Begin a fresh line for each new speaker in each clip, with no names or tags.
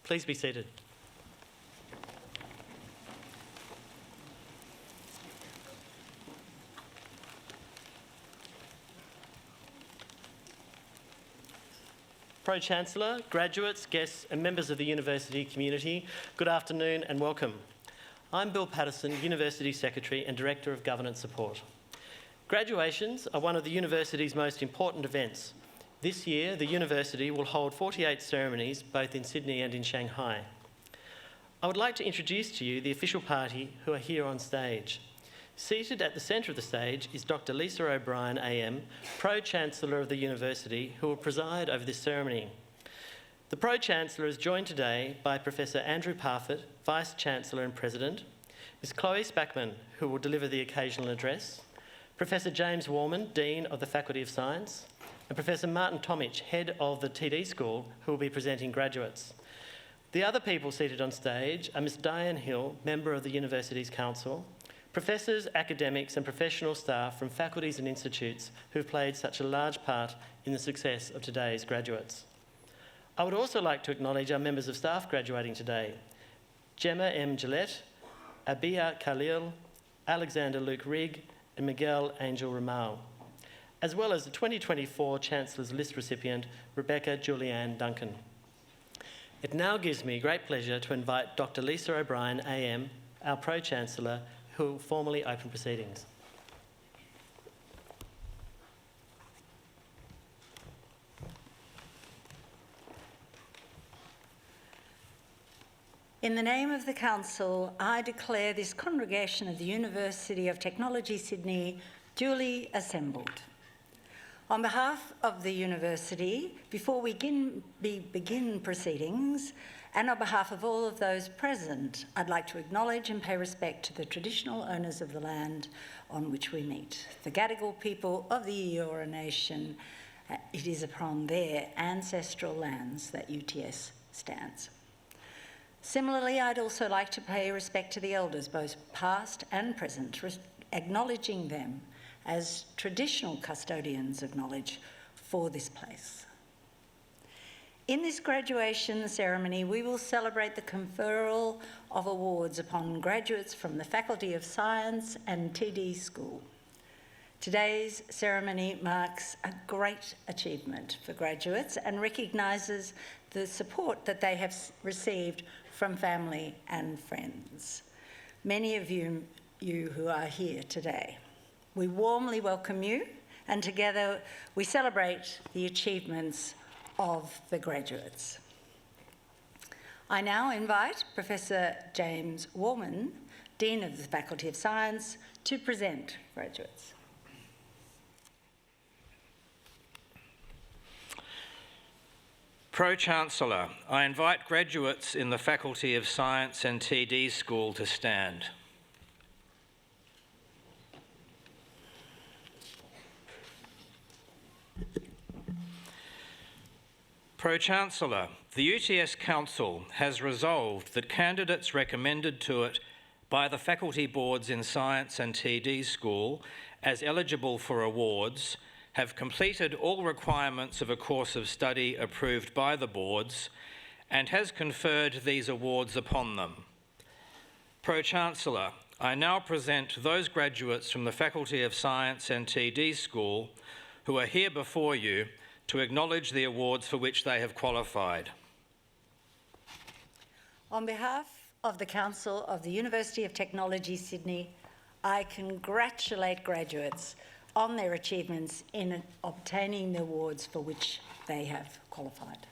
Please be seated. Pro-Chancellor, graduates, guests and members of the university community, good afternoon and welcome. I'm Bill Patterson, University Secretary and Director of Governance Support. Graduations are one of the university's most important events. This year, the university will hold 48 ceremonies, both in Sydney and in Shanghai. I would like to introduce to you the official party who are here on stage. Seated at the centre of the stage is Dr. Lisa O'Brien AM, Pro-Chancellor of the University, who will preside over this ceremony. The Pro-Chancellor is joined today by Professor Andrew Parfitt, Vice-Chancellor and President, Ms. Chloe Spackman, who will deliver the occasional address, Professor James Warman, Dean of the Faculty of Science, and Professor Martin Tomic, Head of the TD School, who will be presenting graduates. The other people seated on stage are Ms. Diane Hill, Member of the University's Council, professors, academics and professional staff from faculties and institutes who have played such a large part in the success of today's graduates. I would also like to acknowledge our members of staff graduating today: Gemma M. Gillette, Abia Khalil, Alexander Luke Rigg and Miguel Angel Ramal, as well as the 2024 Chancellor's List recipient, Rebecca Julianne Duncan. It now gives me great pleasure to invite Dr. Lisa O'Brien AM, our Pro-Chancellor, who will formally open proceedings.
In the name of the Council, I declare this congregation of the University of Technology, Sydney, duly assembled. On behalf of the University, before we begin proceedings, and on behalf of all of those present, I'd like to acknowledge and pay respect to the traditional owners of the land on which we meet, the Gadigal people of the Eora Nation. It is upon their ancestral lands that UTS stands. Similarly, I'd also like to pay respect to the elders, both past and present, acknowledging them as traditional custodians of knowledge for this place. In this graduation ceremony, we will celebrate the conferral of awards upon graduates from the Faculty of Science and TD School. Today's ceremony marks a great achievement for graduates and recognises the support that they have received from family and friends, many of you who are here today. We warmly welcome you, and together we celebrate the achievements of the graduates. I now invite Professor James Warman, Dean of the Faculty of Science, to present graduates.
Pro-Chancellor, I invite graduates in the Faculty of Science and TD School to stand. Pro-Chancellor, the UTS Council has resolved that candidates recommended to it by the faculty boards in Science and TD School as eligible for awards have completed all requirements of a course of study approved by the boards and has conferred these awards upon them. Pro-Chancellor, I now present those graduates from the Faculty of Science and TD School who are here before you to acknowledge the awards for which they have qualified.
On behalf of the Council of the University of Technology, Sydney, I congratulate graduates on their achievements in obtaining the awards for which they have qualified.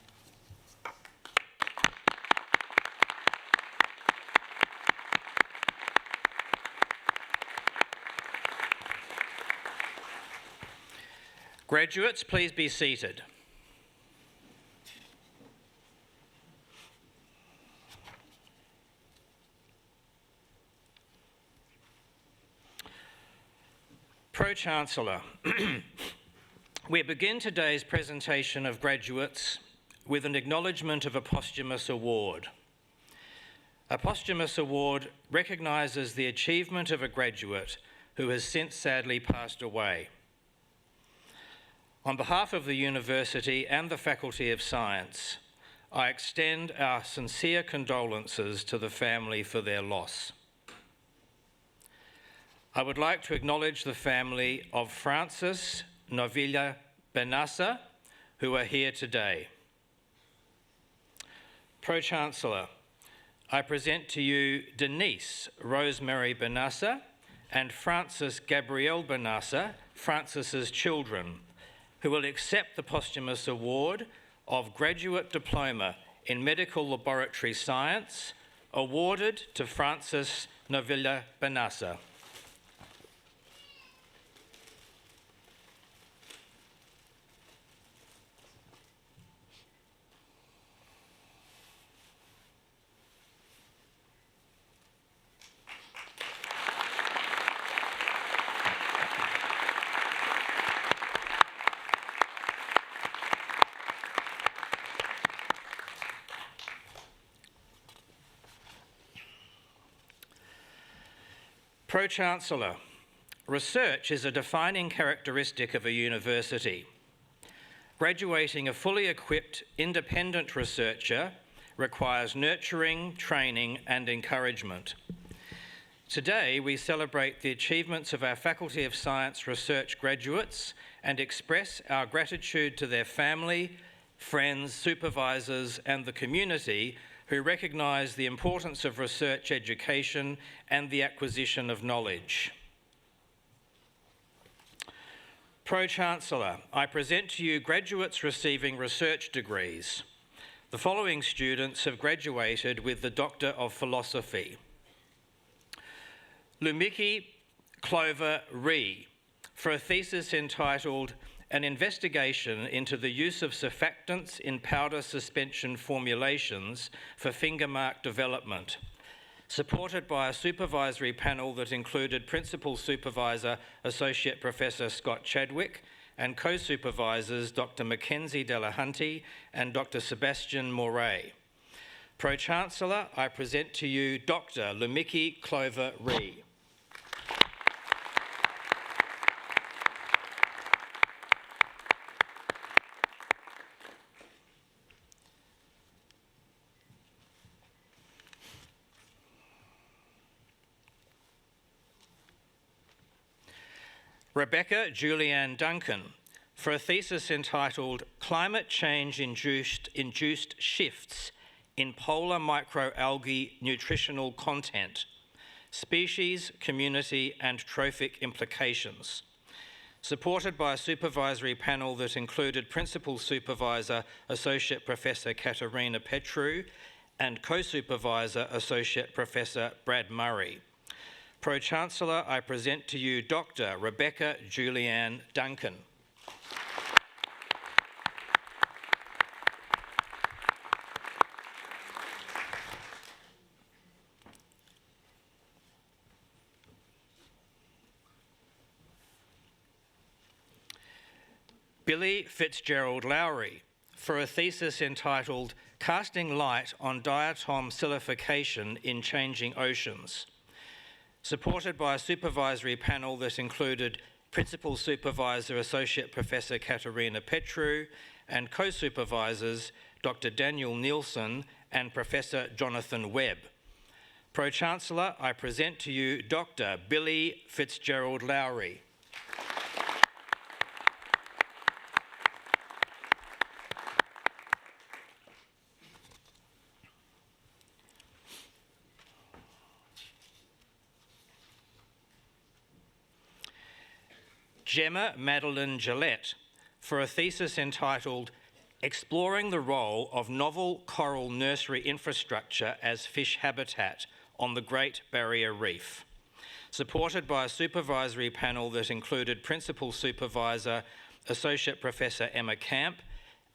Graduates, please be seated. Pro-Chancellor, we begin today's presentation of graduates with an acknowledgement of a posthumous award. A posthumous award recognises the achievement of a graduate who has since sadly passed away. On behalf of the University and the Faculty of Science, I extend our sincere condolences to the family for their loss. I would like to acknowledge the family of Francis Novilla Benassa, who are here today. Pro-Chancellor, I present to you Denise Rosemary Benassa and Francis Gabrielle Benassa, Francis's children, who will accept the posthumous award of Graduate Diploma in Medical Laboratory Science, awarded to Francis Novilla Benassa. Pro-Chancellor, research is a defining characteristic of a university. Graduating a fully equipped, independent researcher requires nurturing, training and encouragement. Today, we celebrate the achievements of our Faculty of Science research graduates and express our gratitude to their family, friends, supervisors and the community who recognise the importance of research education and the acquisition of knowledge. Pro-Chancellor, I present to you graduates receiving research degrees. The following students have graduated with the Doctor of Philosophy. Lumiki Clover Ree, for a thesis entitled An Investigation into the Use of Surfactants in Powder Suspension Formulations for Finger Mark Development, supported by a supervisory panel that included Principal Supervisor Associate Professor Scott Chadwick and co-supervisors Dr. Mackenzie Delahunty and Dr. Sebastian Moray. Pro-Chancellor, I present to you Dr. Lumiki Clover Ree. Rebecca Julianne Duncan, for a thesis entitled Climate Change-Induced Shifts in Polar Microalgae Nutritional Content, Species, Community and Trophic Implications, supported by a supervisory panel that included Principal Supervisor Associate Professor Katerina Petru and Co-Supervisor Associate Professor Brad Murray. Pro-Chancellor, I present to you Dr. Rebecca Julianne Duncan. Billy Fitzgerald Lowry, for a thesis entitled Casting Light on Diatom Silicification in Changing Oceans, supported by a supervisory panel that included Principal Supervisor Associate Professor Katerina Petru and co-supervisors Dr. Daniel Nielsen and Professor Jonathan Webb. Pro-Chancellor, I present to you Dr. Billy Fitzgerald Lowry. Gemma Madeline Gillette, for a thesis entitled Exploring the Role of Novel Coral Nursery Infrastructure as Fish Habitat on the Great Barrier Reef, supported by a supervisory panel that included Principal Supervisor Associate Professor Emma Camp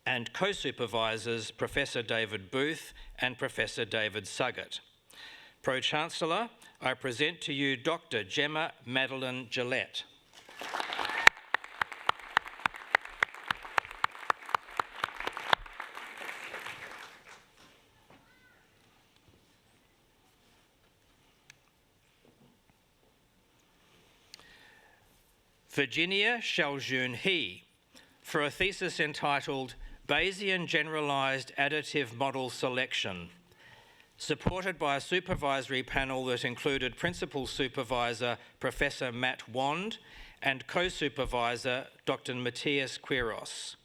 and co-supervisors Professor David Booth and Professor David Suggett. Pro-Chancellor, I present to you Dr. Gemma Madeline Gillette. Virginia Shaljun He, for a thesis entitled Bayesian Generalised Additive Model Selection, supported by a supervisory panel that included Principal Supervisor Professor Matt Wand and Co-Supervisor Dr. Matthias Quiros.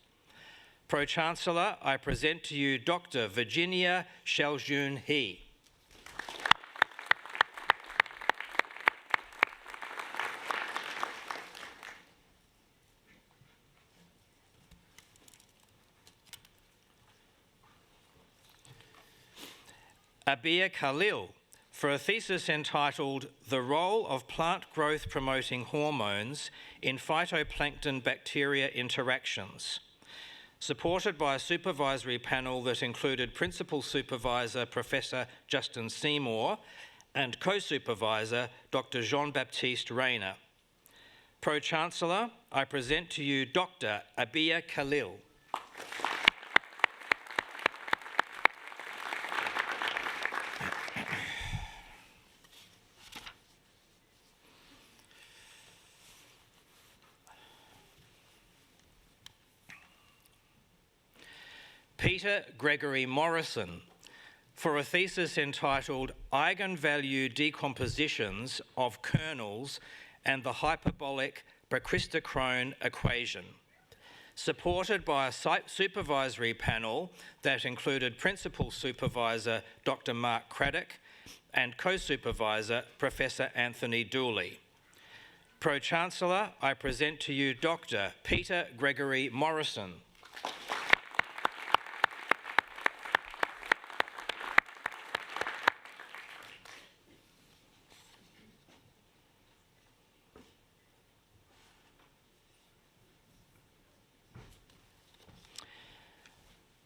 Pro-Chancellor, I present to you Dr. Virginia Shaljun He. Abia Khalil, for a thesis entitled The Role of Plant Growth Promoting Hormones in Phytoplankton Bacteria Interactions, supported by a supervisory panel that included Principal Supervisor Professor Justin Seymour and Co-Supervisor Dr. Jean-Baptiste Rayner. Pro-Chancellor, I present to you Dr. Abia Khalil. Peter Gregory Morrison, for a thesis entitled Eigenvalue Decompositions of Kernels and the Hyperbolic Brachistochrone Equation, supported by a supervisory panel that included Principal Supervisor Dr. Mark Craddock and Co-Supervisor Professor Anthony Dooley. Pro-Chancellor, I present to you Dr. Peter Gregory Morrison.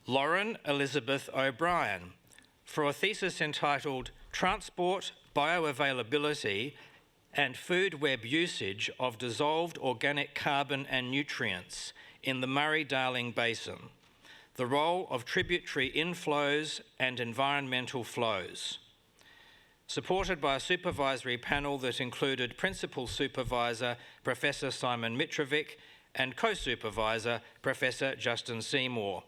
Lauren Elizabeth O'Brien, for a thesis entitled Transport, Bioavailability and Food Web Usage of Dissolved Organic Carbon and Nutrients in the Murray-Darling Basin, the Role of Tributary Inflows and Environmental Flows, supported by a supervisory panel that included Principal Supervisor Professor Simon Mitrovic and Co-Supervisor Professor Justin Seymour.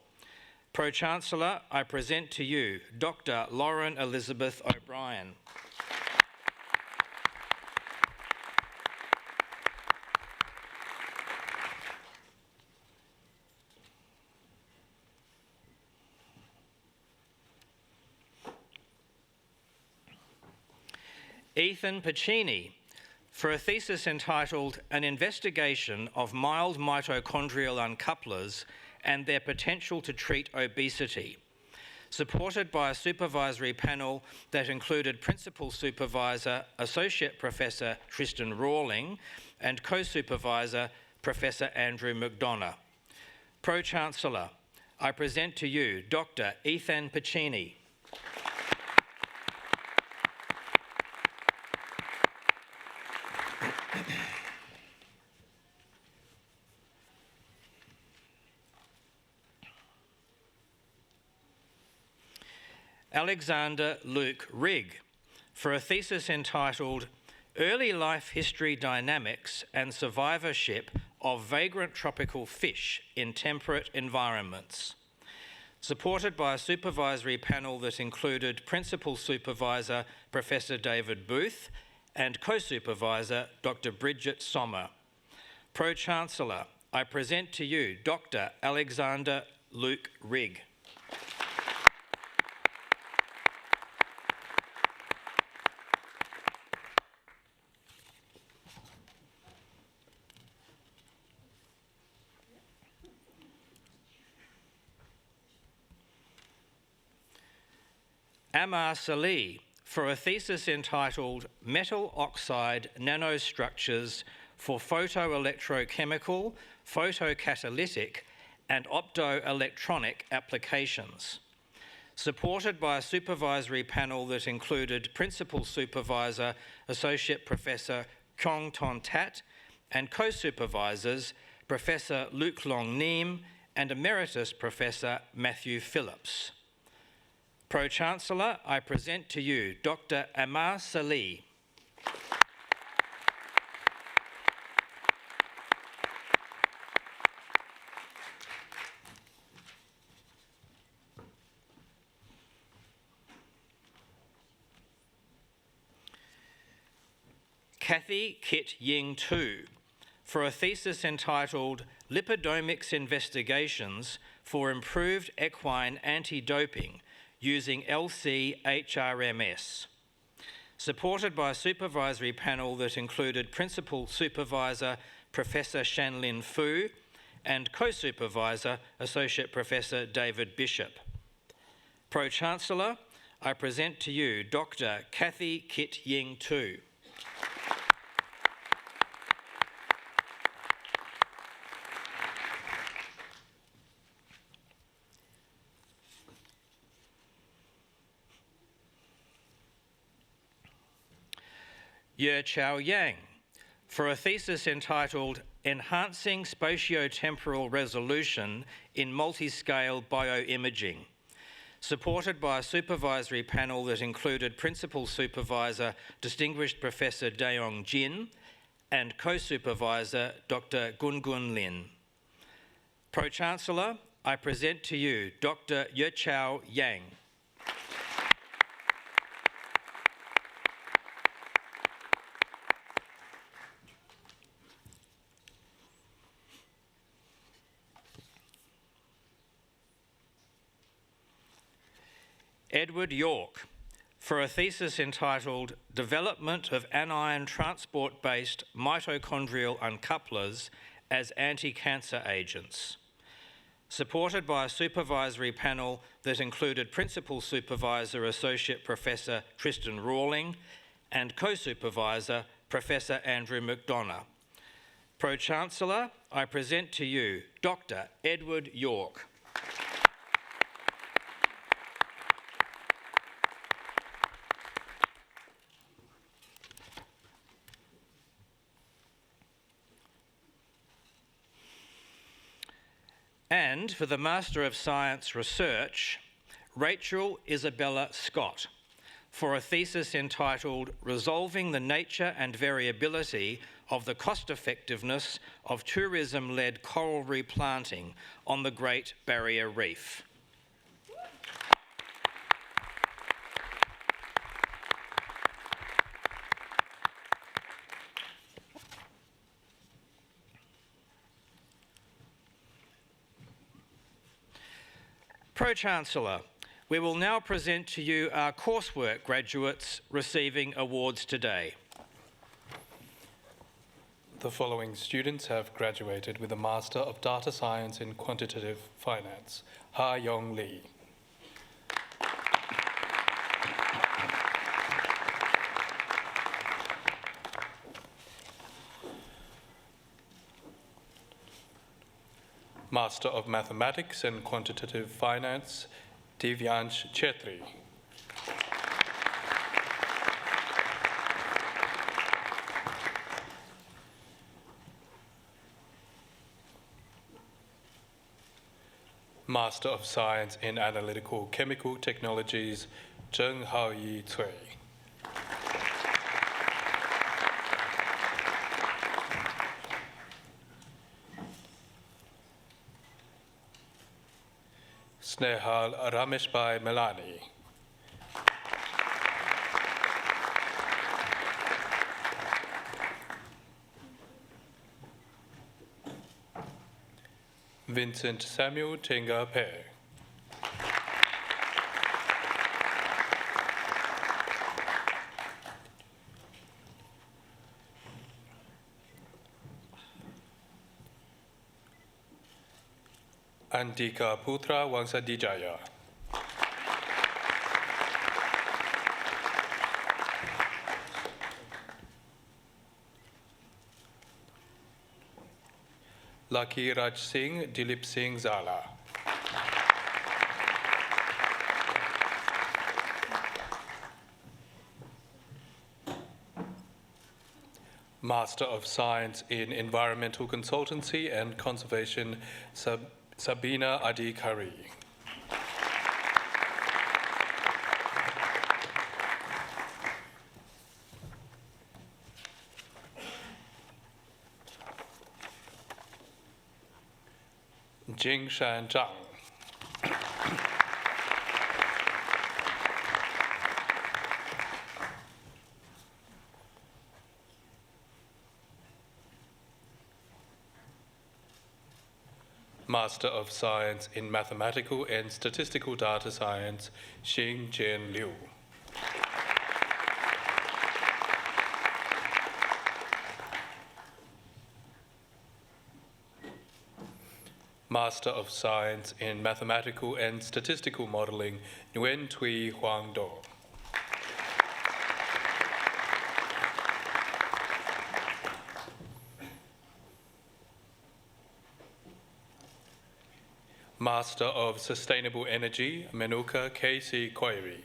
Pro-Chancellor, I present to you Dr. Lauren Elizabeth O'Brien. Ethan Pacini, for a thesis entitled An Investigation of Mild Mitochondrial Uncouplers and their potential to treat obesity, supported by a supervisory panel that included Principal Supervisor Associate Professor Tristan Rawling and Co-Supervisor Professor Andrew McDonough. Pro-Chancellor, I present to you Dr. Ethan Pacini. Alexander Luke Rigg, for a thesis entitled Early Life History Dynamics and Survivorship of Vagrant Tropical Fish in Temperate Environments, supported by a supervisory panel that included Principal Supervisor Professor David Booth and Co-Supervisor Dr. Bridget Sommer. Pro-Chancellor, I present to you Dr. Alexander Luke Rigg. Amar Salih, for a thesis entitled Metal Oxide Nanostructures for Photoelectrochemical, Photocatalytic and Optoelectronic Applications, supported by a supervisory panel that included Principal Supervisor Associate Professor Kong Ton Tat and Co-Supervisors Professor Luke Long Neem and Emeritus Professor Matthew Phillips. Pro-Chancellor, I present to you Dr. Amar Salih. Kathy Kit Ying Tu for a thesis entitled Lipidomics Investigations for Improved Equine Anti-Doping using LC-HRMS, supported by a supervisory panel that included Principal Supervisor Professor Shanlin Fu and Co-Supervisor Associate Professor David Bishop. Pro-Chancellor, I present to you Dr. Kathy Kit Ying Tu. Ye Chao Yang for a thesis entitled Enhancing Spatiotemporal Resolution in Multiscale Bioimaging, supported by a supervisory panel that included Principal Supervisor Distinguished Professor Daeong Jin and Co-Supervisor Dr. Gun Lin. Pro-Chancellor, I present to you Dr. Ye Chao Yang. Edward York for a thesis entitled Development of Anion Transport-Based Mitochondrial Uncouplers as Anti-Cancer Agents, supported by a supervisory panel that included Principal Supervisor Associate Professor Tristan Rawling and Co-Supervisor Professor Andrew McDonough. Pro-Chancellor, I present to you Dr. Edward York. And for the Master of Science Research, Rachel Isabella Scott for a thesis entitled Resolving the Nature and Variability of the Cost-Effectiveness of Tourism-Led Coral Replanting on the Great Barrier Reef. Pro-Chancellor, we will now present to you our coursework graduates receiving awards today.
The following students have graduated with a Master of Data Science in Quantitative Finance. Ha Yong Lee. Master of Mathematics and Quantitative Finance, Divyansh Chetri. Master of Science in Analytical Chemical Technologies, Zheng Haoyi Cui. Snehal Rameshbhai Melani. Vincent Samuel Tenga Pe. Andika Putra Wangsadijaya. Lucky Raj Singh Dilip Singh Zala. Master of Science in Environmental Consultancy and Conservation, Sabina Adhikari. Jingshan Zhang. Master of Science in Mathematical and Statistical Data Science, Xing Jian Liu. Master of Science in Mathematical and Statistical Modeling, Nguyen Thuy Huang Do. Master of Sustainable Energy, Menuka K.C. Koiri.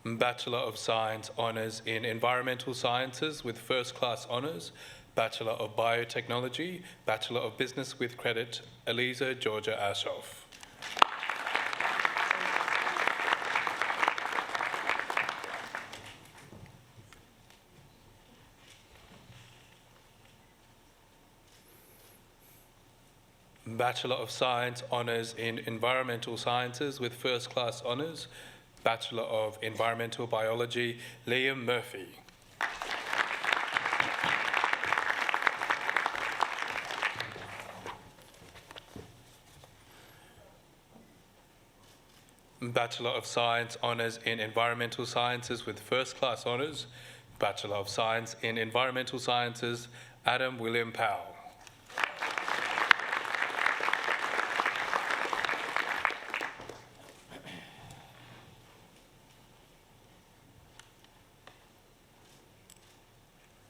Bachelor of Science Honours in Environmental Sciences with First Class Honours, Bachelor of Biotechnology, Bachelor of Business with Credit, Eliza Georgia Ashoff. Bachelor of Science Honours in Environmental Sciences with First Class Honours, Bachelor of Environmental Biology, Liam Murphy. Bachelor of Science Honours in Environmental Sciences with First Class Honours, Bachelor of Science in Environmental Sciences, Adam William Powell.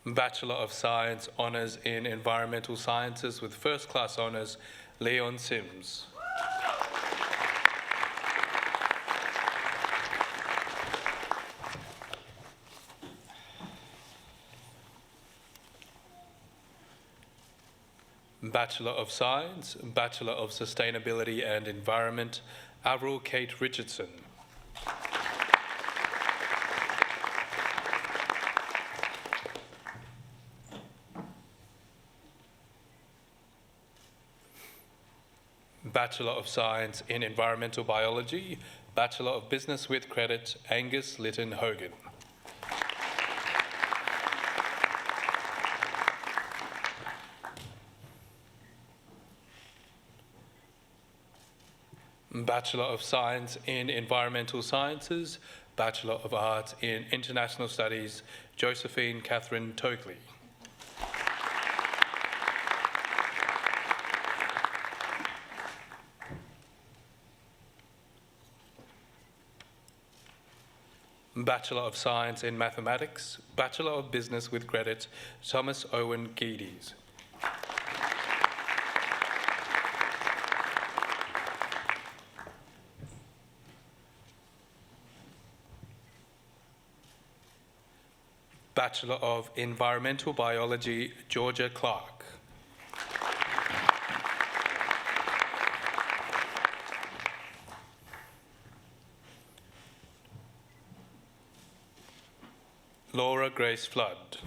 Bachelor of Science Honours in Environmental Sciences with First Class Honours, Leon Sims. Bachelor of Science, Bachelor of Sustainability and Environment, Avril Kate Richardson. Bachelor of Science in Environmental Biology, Bachelor of Business with Credit, Angus Litton Hogan. Bachelor of Science in Environmental Sciences, Bachelor of Arts in International Studies, Josephine Catherine Tokley. Bachelor of Science in Mathematics, Bachelor of Business with Credit, Thomas Owen Geddes. Bachelor of Environmental Biology, Georgia Clark. Laura Grace Flood.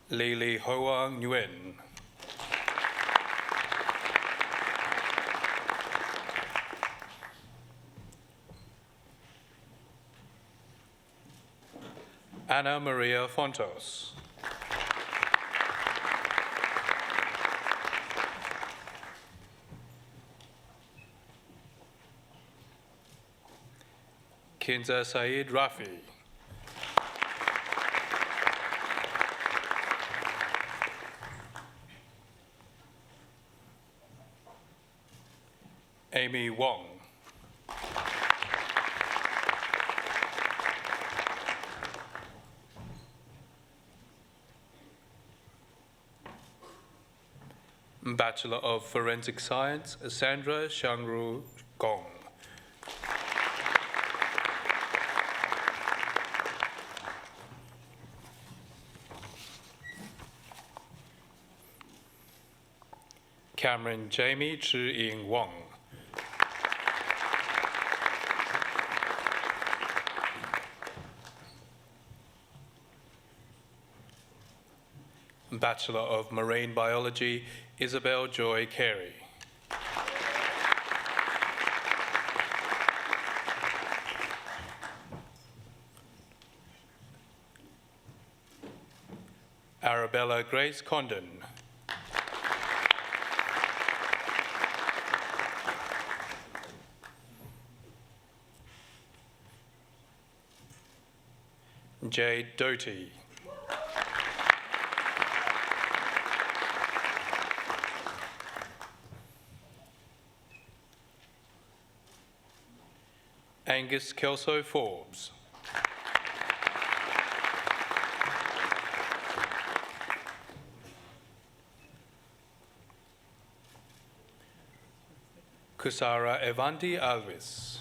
Lili Hoang Nguyen. Ana Maria Fontos. Kinza Saeed Rafi. Amy Wong. Bachelor of Forensic Science, Sandra Shangru Gong. Cameron Jamie Chi-Ing Wong. Bachelor of Marine Biology, Isabel Joy Carey. Arabella Grace Condon. Jade Doty. Angus Kelso Forbes. Kusara Evandi Alvis.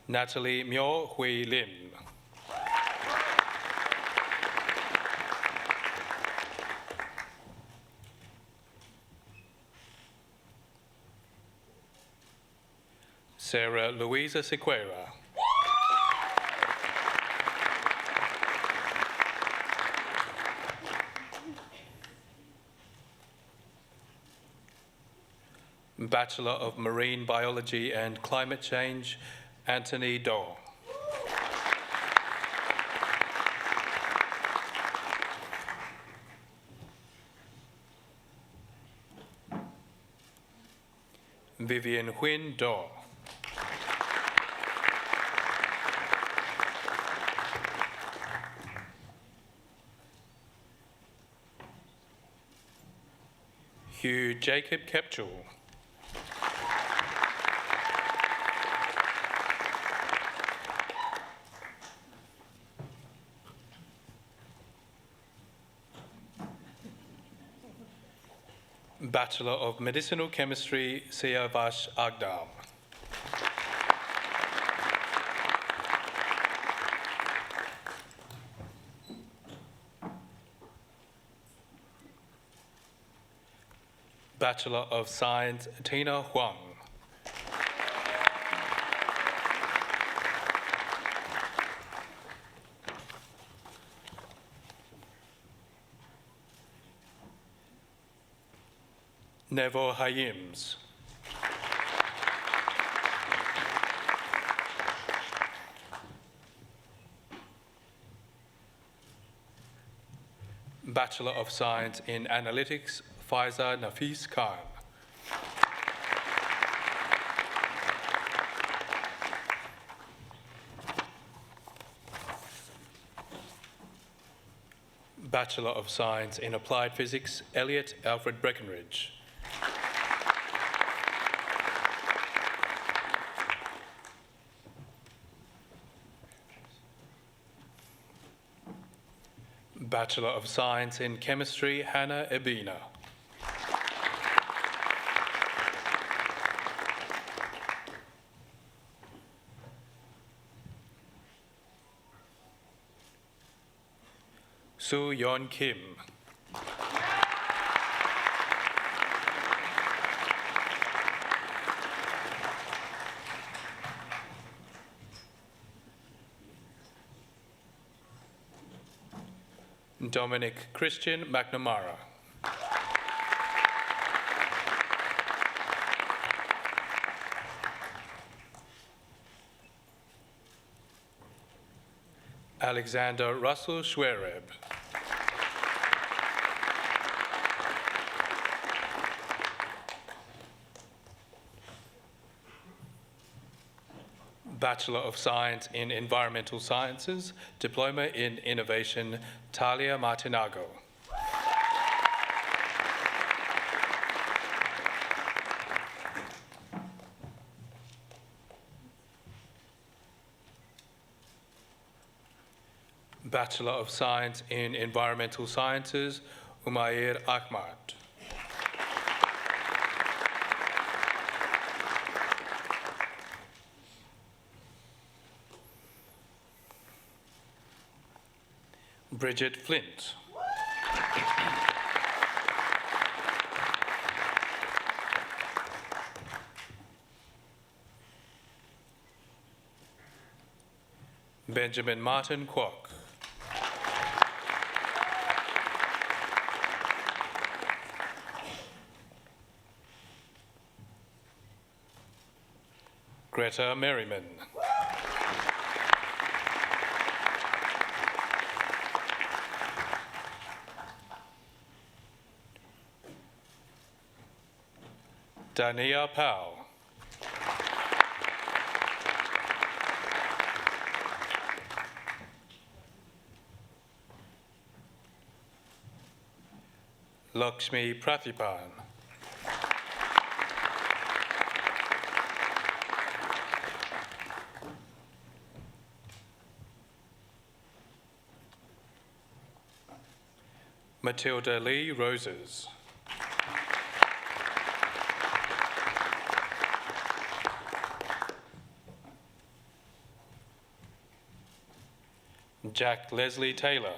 Natalie Myo Hui Lim. Sarah Louisa Sequeira. Bachelor of Marine Biology and Climate Change, Anthony Daw. Vivian Huynh Daw. Hugh Jacob Kepchell. Bachelor of Medicinal Chemistry, Siavash Agdam. Bachelor of Science, Tina Huang. Nevo Hayims. Bachelor of Science in Analytics, Faiza Nafis Khan. Bachelor of Science in Applied Physics, Elliot Alfred Breckenridge. Bachelor of Science in Chemistry, Hannah Ebina. Soo Yeon Kim. Dominic Christian McNamara. Alexander Russell Schwereb. Bachelor of Science in Environmental Sciences, Diploma in Innovation, Talia Martinago. Bachelor of Science in Environmental Sciences, Umair Ahmad. Bridget Flint. Benjamin Martin Kwok. Greta Merriman. Dania Powell. Lakshmi Prathipan. Matilda Lee Roses. Jack Leslie Taylor.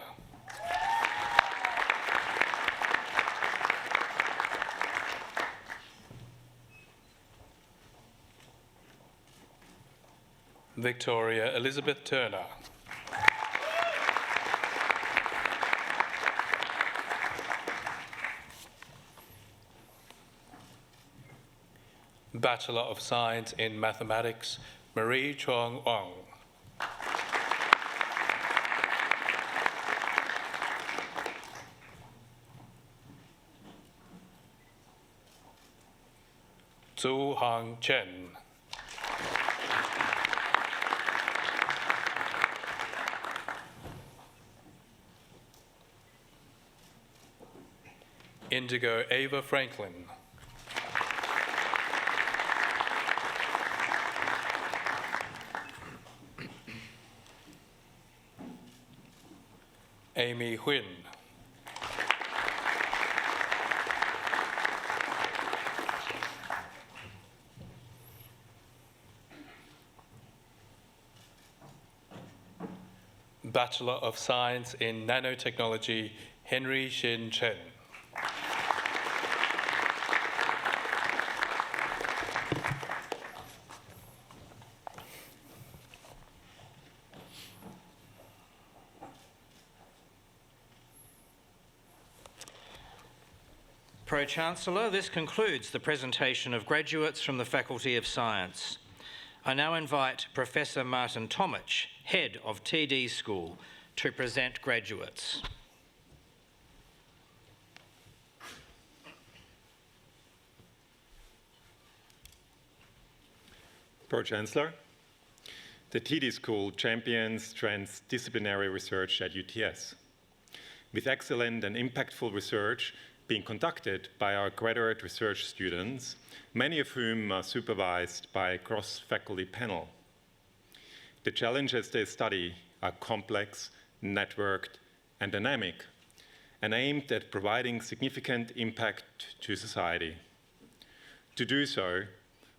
Victoria Elizabeth Turner. Bachelor of Science in Mathematics, Marie Chuang Ong. Zhu Hang Chen. Indigo Ava Franklin. Amy Huynh. Bachelor of Science in Nanotechnology, Henry Shin Chen.
Pro-Chancellor, this concludes the presentation of graduates from the Faculty of Science. I now invite Professor Martin Tomic, Head of TD School, to present graduates.
Pro-Chancellor, the TD School champions transdisciplinary research at UTS. With excellent and impactful research being conducted by our graduate research students, many of whom are supervised by a cross-faculty panel. The challenges they study are complex, networked, and dynamic, and aimed at providing significant impact to society. To do so,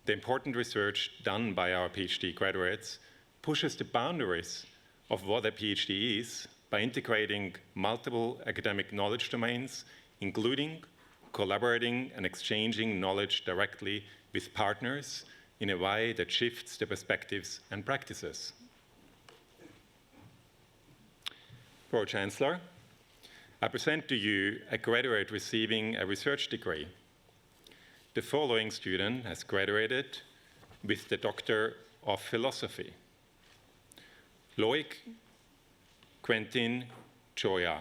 the important research done by our PhD graduates pushes the boundaries of what a PhD is by integrating multiple academic knowledge domains, including collaborating and exchanging knowledge directly with partners in a way that shifts the perspectives and practices. Pro-Chancellor, I present to you a graduate receiving a research degree. The following student has graduated with the Doctor of Philosophy. Loic Quentin Choya,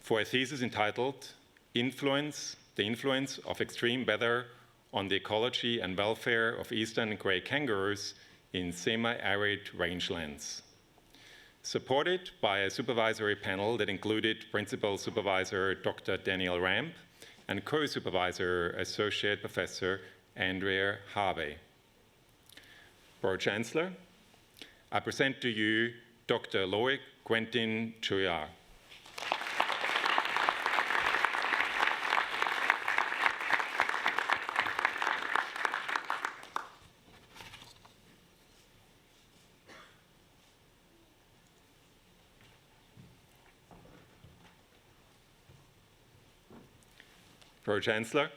for a thesis entitled The Influence of Extreme Weather on the Ecology and Welfare of Eastern Grey Kangaroos in Semi-Arid Rangelands. Supported by a supervisory panel that included Principal Supervisor Dr. Daniel Ramp and Co-Supervisor Associate Professor Andrea Harvey. Pro-Chancellor, I present to you Dr. Loic Quentin Choya. Pro-Chancellor,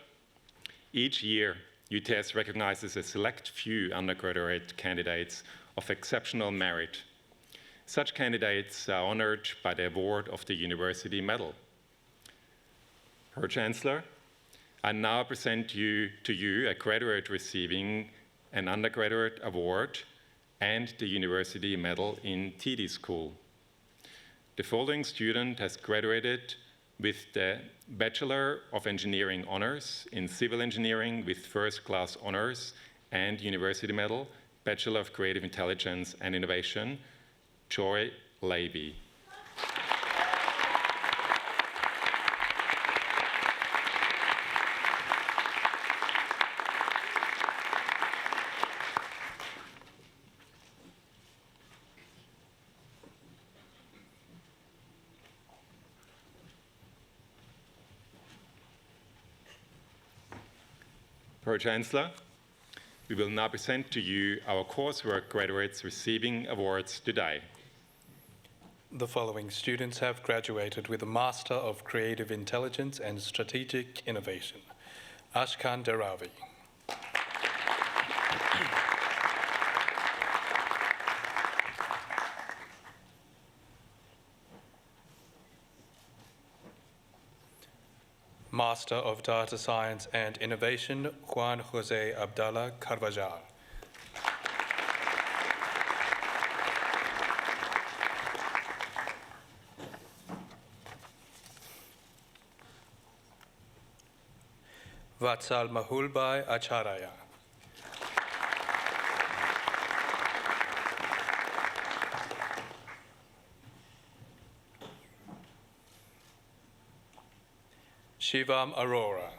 each year UTS recognizes a select few undergraduate candidates of exceptional merit. Such candidates are honored by the award of the University Medal. Pro-Chancellor, I now present to you a graduate receiving an undergraduate award and the University Medal in TD School. The following student has graduated with the Bachelor of Engineering Honors in Civil Engineering with first-class honors and University Medal, Bachelor of Creative Intelligence and Innovation, Joy Levy. Pro-Chancellor, we will now present to you our coursework graduates receiving awards today.
The following students have graduated with a Master of Creative Intelligence and Strategic Innovation. Ashkan Deravi. Master of Data Science and Innovation, Juan Jose Abdallah Carvajal. Vatsal Mahulbai Acharya. Shivam Arora.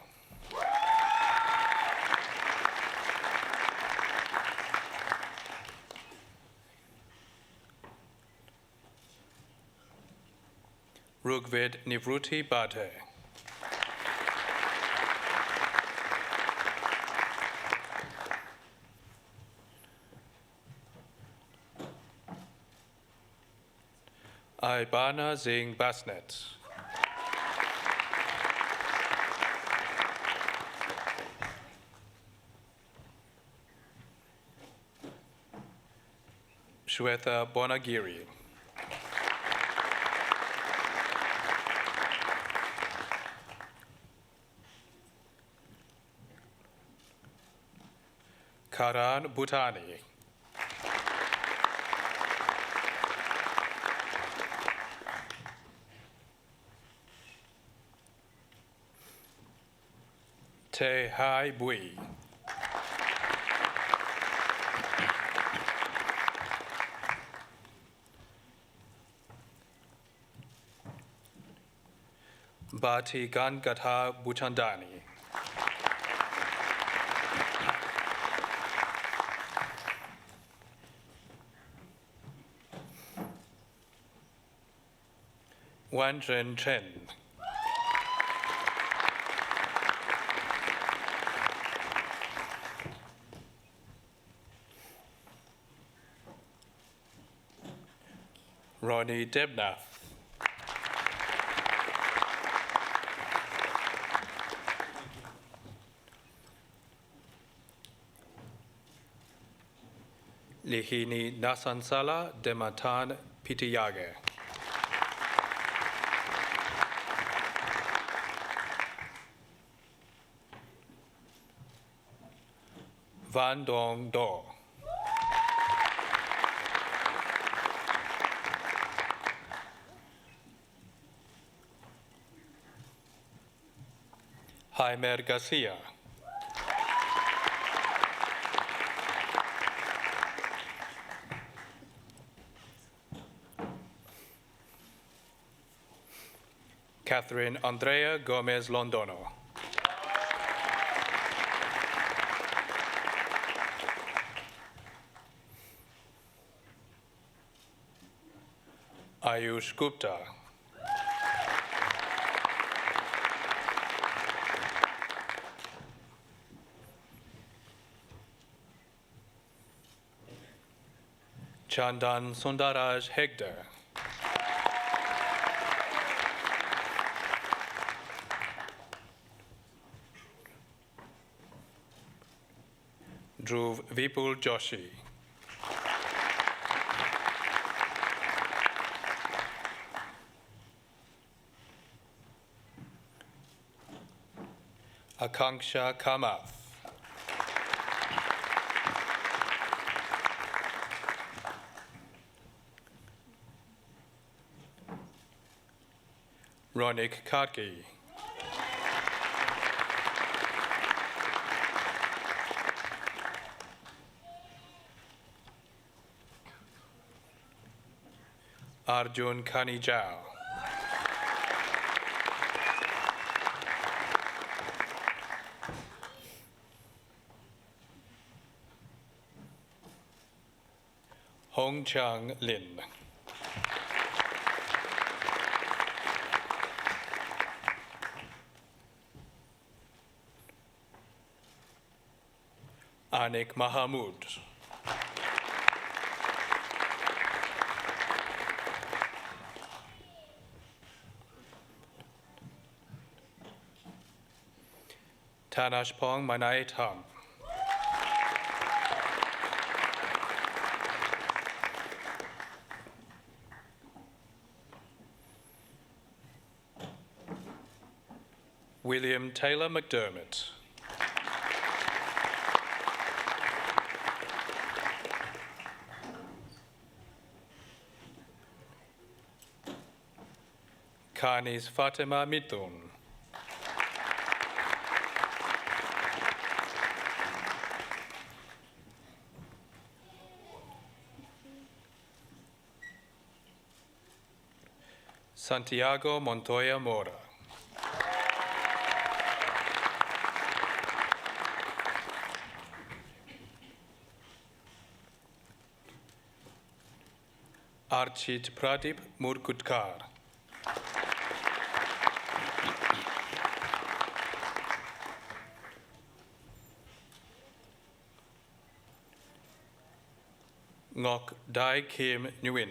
Rugved Nivruti Badhe. Aibana Singh Basnet. Shweta Bonagiri. Karan Bhutani. Te Hai Bui. Bhati Gangatha Bhuchandani. Wan Zhen Chen. Ronnie Debnath. Lihini Nasansala Dematan Pitiyage. Van Dong Do. Jaime Garcia. Catherine Andrea Gomez Londono. Ayush Gupta. Chandan Sundaraj Hegde. Dhruv Vipul Joshi. Akanksha Kamath. Ronik Karki. Arjun Kanijao. Hong Chang Lin. Anik Mahamud. Tanashpong Manai Tham. William Taylor McDermott. Kanis Fatima Mithun. Santiago Montoya Mora. Archit Pradip Murkutkar. Ngok Dai Kim Nguyen.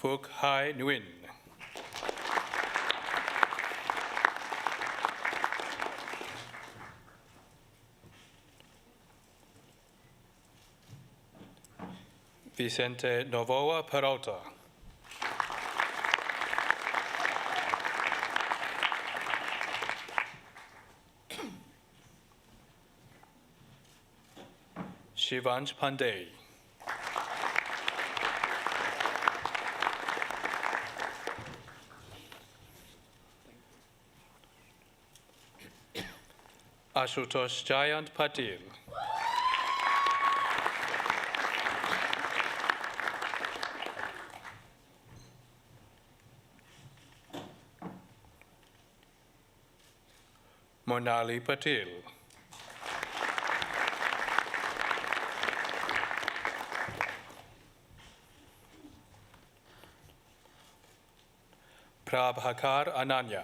Phúc Hai Nguyen. Vicente Novoa Peralta. Shivansh Pandey. Ashutosh Jayant Patil. Monali Patil. Prabhakar Ananya.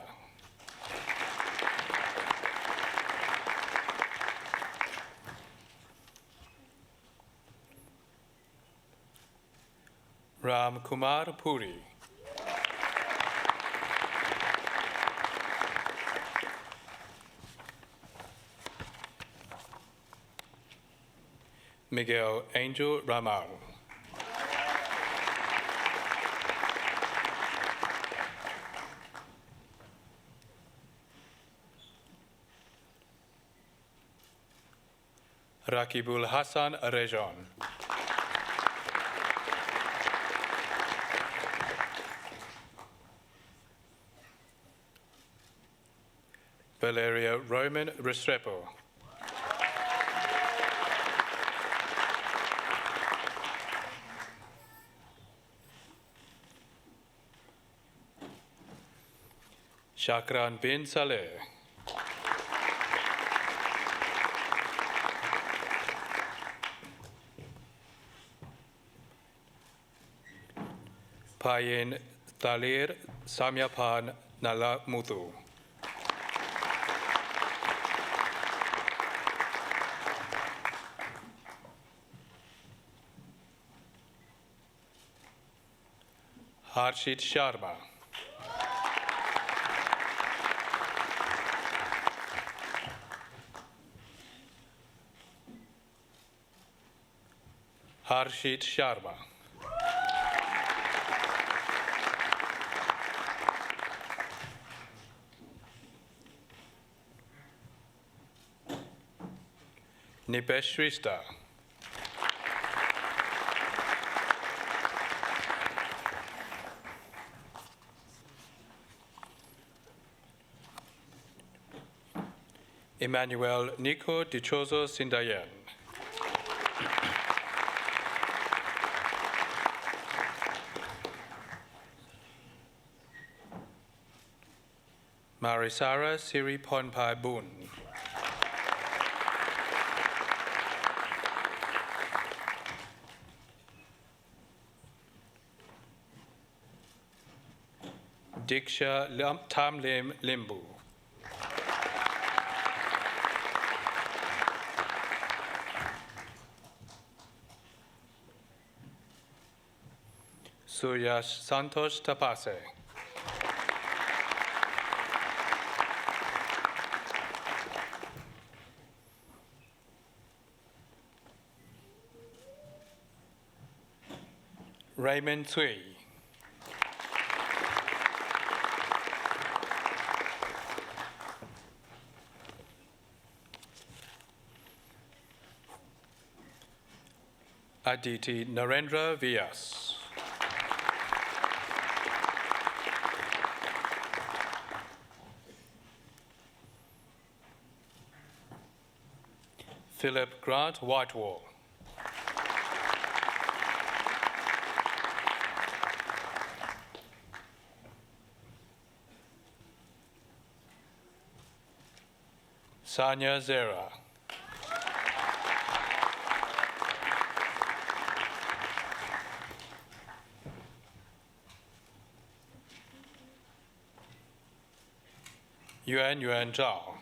Ram Kumar Puri. Miguel Angel Ramal. Rakibul Hassan Rejon. Valeria Roman Restrepo. Shakran bin Saleh. Payen Talir Samyapan Nalamutu. Harshit Sharma. Harshit Sharma. Nipesh Shrestha. Emmanuel Nico Dichoso Sindayen. Marisara Siriponpai Boon. Diksha Tamlim Limbu. Suryash Santosh Tapase. Raymond Tsui. Aditi Narendra Vyas. Philip Grant Whitewall. Sanya Zera. Yuan Zhao.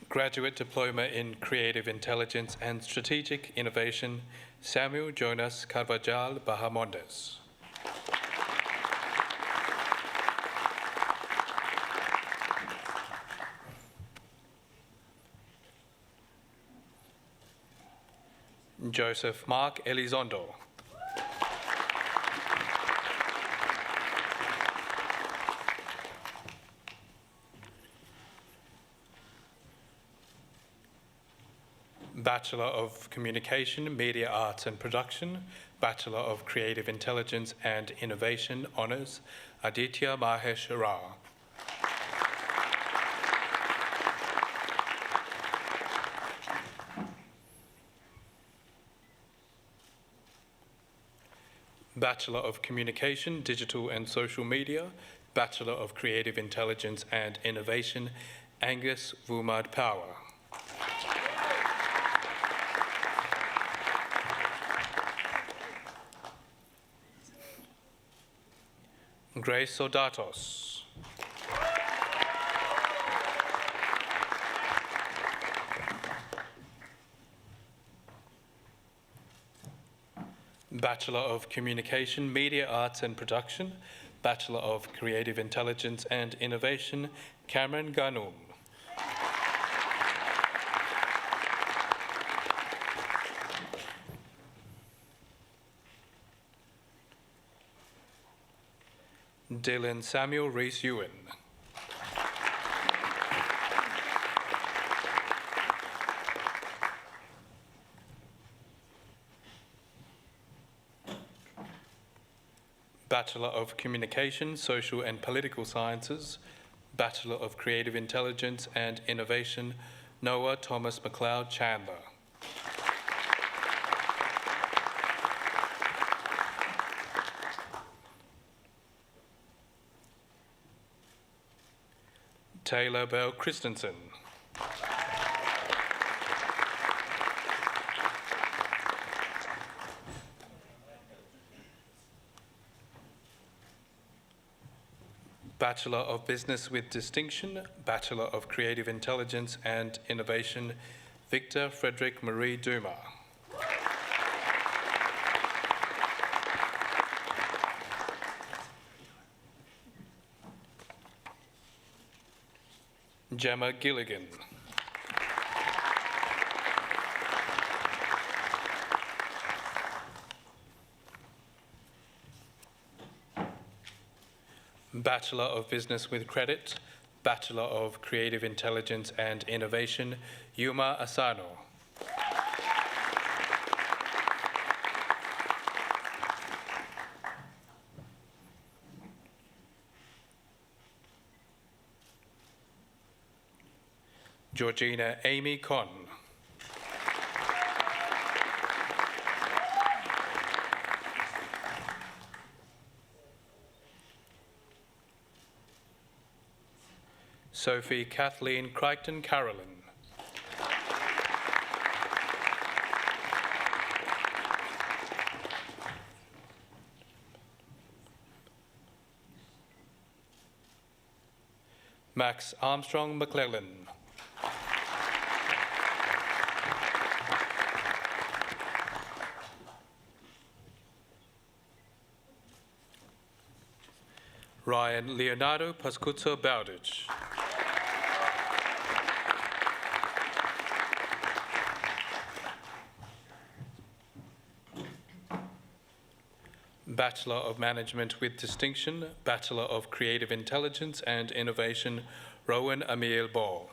Graduate Diploma in Creative Intelligence and Strategic Innovation, Samuel Jonas Carvajal Bahamondes. Joseph Mark Elizondo. Bachelor of Communication, Media Arts and Production, Bachelor of Creative Intelligence and Innovation Honours, Aditya Mahesh Rao. Bachelor of Communication, Digital and Social Media, Bachelor of Creative Intelligence and Innovation, Angus Vumad Power. Grace Sodatos. Bachelor of Communication, Media Arts and Production, Bachelor of Creative Intelligence and Innovation, Cameron Ganum. Dylan Samuel Rees-Ewan. Bachelor of Communication, Social and Political Sciences, Bachelor of Creative Intelligence and Innovation, Noah Thomas McLeod Chandler. Taylor Bell Christensen. Bachelor of Business with Distinction, Bachelor of Creative Intelligence and Innovation, Victor Frederick Marie Duma. Gemma Gilligan. Bachelor of Business with Credit, Bachelor of Creative Intelligence and Innovation, Yuma Asano. Georgina Amy Conn. Sophie Kathleen Crichton Carolyn. Max Armstrong McClellan. Ryan Leonardo Pascuzzo Bowditch. Bachelor of Management with Distinction, Bachelor of Creative Intelligence and Innovation, Rowan Emil Ball.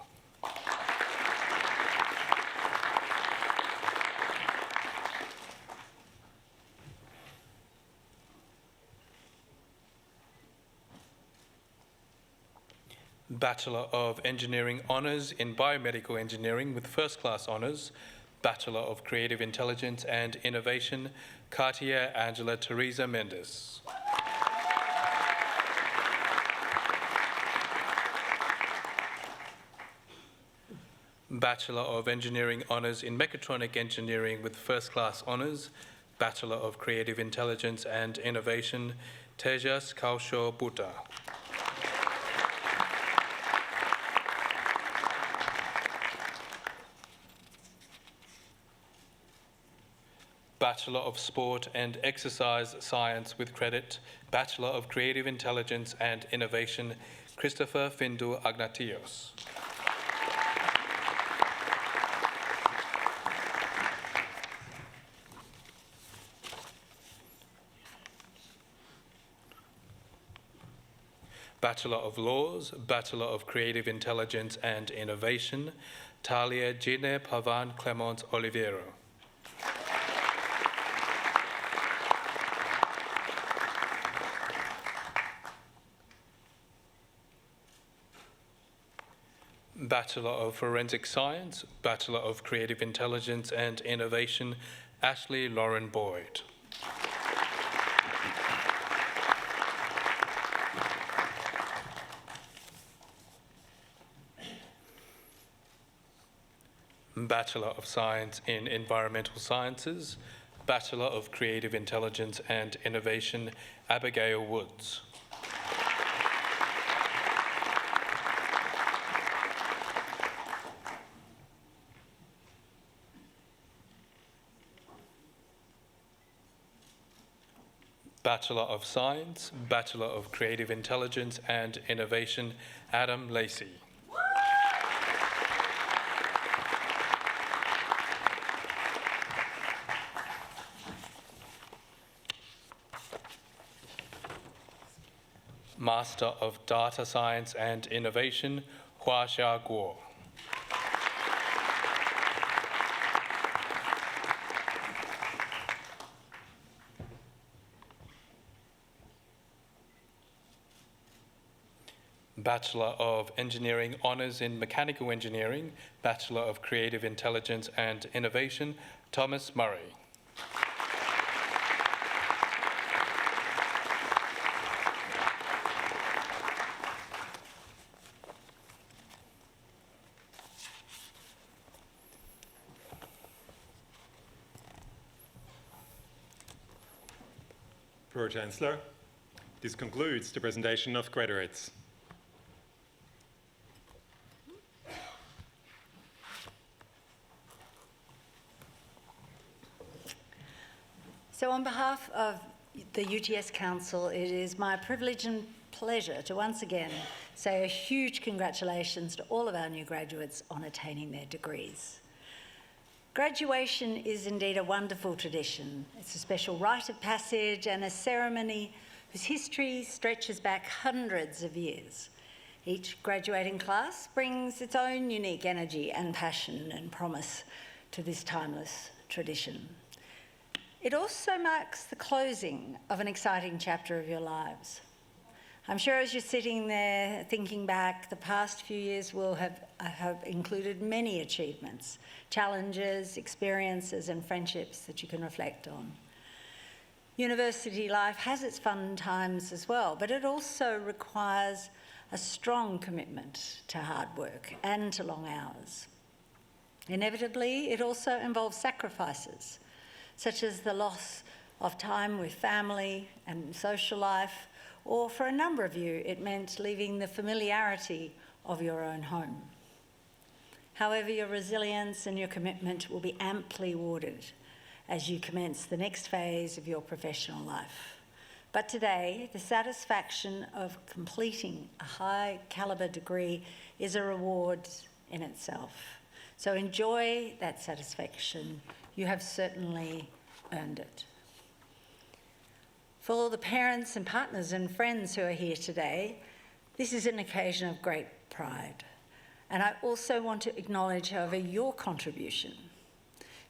Bachelor of Engineering Honours in Biomedical Engineering with First Class Honours, Bachelor of Creative Intelligence and Innovation, Katia Angela Teresa Mendes. Bachelor of Engineering Honours in Mechatronic Engineering with First Class Honours, Bachelor of Creative Intelligence and Innovation, Tejas Kausho Butta. Bachelor of Sport and Exercise Science with Credit, Bachelor of Creative Intelligence and Innovation, Christopher Findu Agnatios. Bachelor of Laws, Bachelor of Creative Intelligence and Innovation, Talia Gine Pavan Clements Oliveiro. Bachelor of Forensic Science, Bachelor of Creative Intelligence and Innovation, Ashley Lauren Boyd. Bachelor of Science in Environmental Sciences, Bachelor of Creative Intelligence and Innovation, Abigail Woods. Bachelor of Science, Bachelor of Creative Intelligence and Innovation, Adam Lacey. Master of Data Science and Innovation, Huaxia Guo. Bachelor of Engineering Honours in Mechanical Engineering, Bachelor of Creative Intelligence and Innovation, Thomas Murray.
Pro-Chancellor, this concludes the presentation of graduates.
So on behalf of the UTS Council, it is my privilege and pleasure to once again say a huge congratulations to all of our new graduates on attaining their degrees. Graduation is indeed a wonderful tradition. It's a special rite of passage and a ceremony whose history stretches back hundreds of years. Each graduating class brings its own unique energy and passion and promise to this timeless tradition. It also marks the closing of an exciting chapter of your lives. I'm sure as you're sitting there thinking back, the past few years will have included many achievements, challenges, experiences and friendships that you can reflect on. University life has its fun times as well, but it also requires a strong commitment to hard work and to long hours. Inevitably, it also involves sacrifices, such as the loss of time with family and social life, or for a number of you, it meant leaving the familiarity of your own home. However, your resilience and your commitment will be amply rewarded as you commence the next phase of your professional life. But today, the satisfaction of completing a high calibre degree is a reward in itself. So enjoy that satisfaction. You have certainly earned it. For all the parents and partners and friends who are here today, this is an occasion of great pride. And I also want to acknowledge, however, your contribution.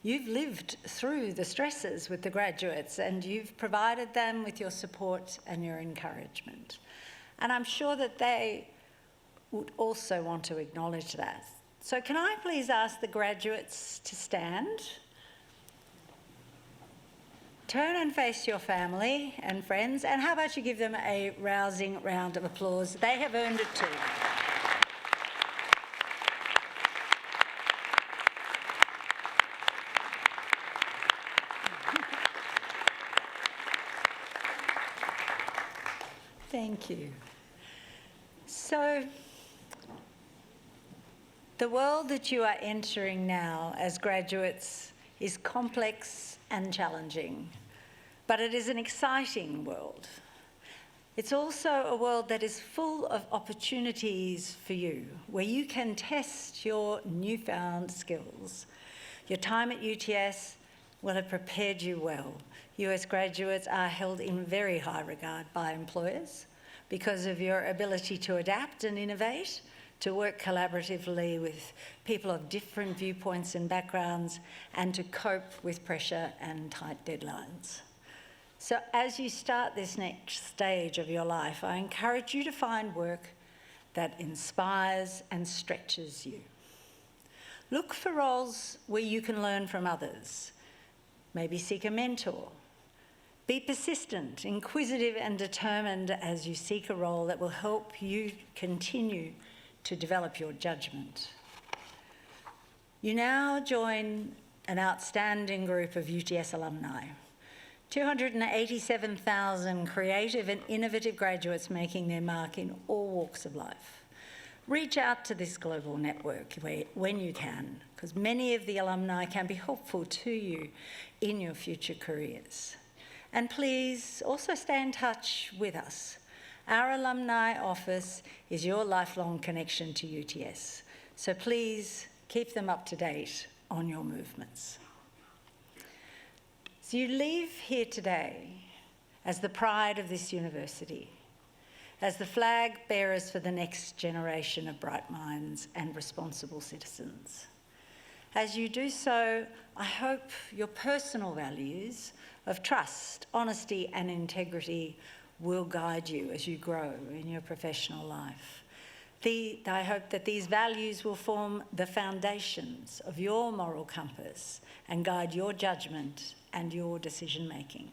You've lived through the stresses with the graduates and you've provided them with your support and your encouragement. And I'm sure that they would also want to acknowledge that. So can I please ask the graduates to stand? Turn and face your family and friends, and how about you give them a rousing round of applause? They have earned it too. Thank you. So, the world that you are entering now as graduates is complex and challenging, but it is an exciting world. It's also a world that is full of opportunities for you, where you can test your newfound skills. Your time at UTS will have prepared you well. US graduates are held in very high regard by employers because of your ability to adapt and innovate, to work collaboratively with people of different viewpoints and backgrounds, and to cope with pressure and tight deadlines. So as you start this next stage of your life, I encourage you to find work that inspires and stretches you. Look for roles where you can learn from others. Maybe seek a mentor. Be persistent, inquisitive and determined as you seek a role that will help you continue to develop your judgment. You now join an outstanding group of UTS alumni, 287,000 creative and innovative graduates making their mark in all walks of life. Reach out to this global network when you can, because many of the alumni can be helpful to you in your future careers. And please also stay in touch with us. Our alumni office is your lifelong connection to UTS, so please keep them up to date on your movements. So you leave here today as the pride of this university, as the flag bearers for the next generation of bright minds and responsible citizens. As you do so, I hope your personal values of trust, honesty and integrity will guide you as you grow in your professional life. I hope that these values will form the foundations of your moral compass and guide your judgment and your decision-making.